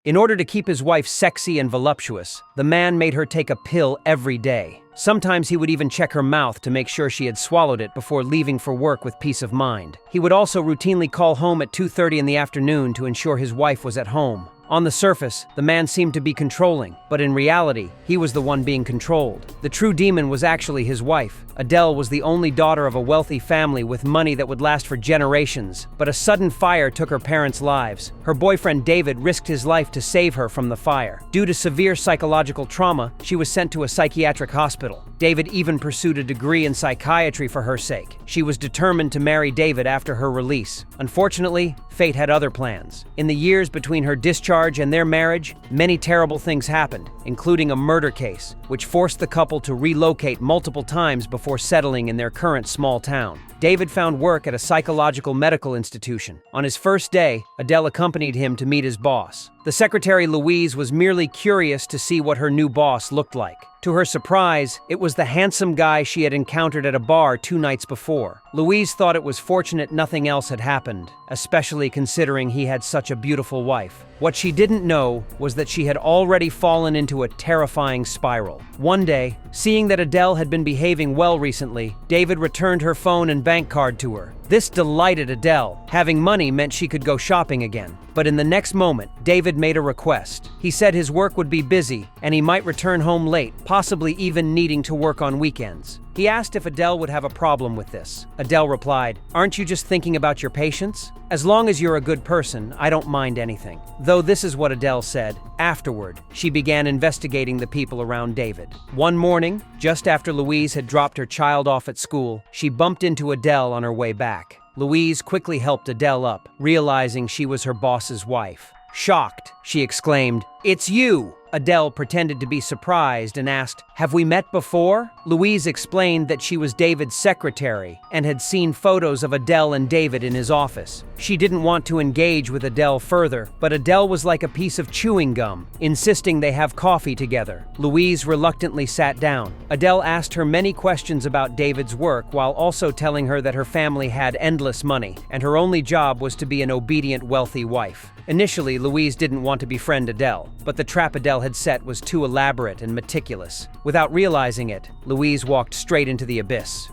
In order to keep his wife sexy and voluptuous, the man made her take a pill every day. Sometimes he would even check her mouth to make sure she had swallowed it before leaving for work with peace of mind. He would also routinely call home at 2:30 in the afternoon to ensure his wife was at home. On the surface, the man seemed to be controlling, but in reality, he was the one being controlled. The true demon was actually his wife. Adele was the only daughter of a wealthy family with money that would last for generations, but a sudden fire took her parents' lives. Her boyfriend David risked his life to save her from the fire. Due to severe psychological trauma, she was sent to a psychiatric hospital. David even pursued a degree in psychiatry for her sake. She was determined to marry David after her release. Unfortunately, fate had other plans. In the years between her discharge and their marriage, many terrible things happened, including a murder case, which forced the couple to relocate multiple times before settling in their current small town. David found work at a psychological medical institution. On his first day, Adele accompanied him to meet his boss. The secretary Louise was merely curious to see what her new boss looked like. To her surprise, it was the handsome guy she had encountered at a bar 2 nights before. Louise thought it was fortunate nothing else had happened, especially considering he had such a beautiful wife. What she didn't know was that she had already fallen into a terrifying spiral. One day, seeing that Adele had been behaving well recently, David returned her phone and bank card to her. This delighted Adele. Having money meant she could go shopping again. But in the next moment, David made a request. He said his work would be busy, and he might return home late, possibly even needing to work on weekends. He asked if Adele would have a problem with this. Adele replied, "Aren't you just thinking about your patients? As long as you're a good person, I don't mind anything." Though this is what Adele said. Afterward, she began investigating the people around David. One morning, just after Louise had dropped her child off at school, she bumped into Adele on her way back. Louise quickly helped Adele up, realizing she was her boss's wife. Shocked, she exclaimed, "It's you!" Adele pretended to be surprised and asked, "Have we met before?" Louise explained that she was David's secretary and had seen photos of Adele and David in his office. She didn't want to engage with Adele further, but Adele was like a piece of chewing gum, insisting they have coffee together. Louise reluctantly sat down. Adele asked her many questions about David's work while also telling her that her family had endless money, and her only job was to be an obedient, wealthy wife. Initially, Louise didn't want to befriend Adele, but the trap Adele had set was too elaborate and meticulous. Without realizing it, Louise walked straight into the abyss.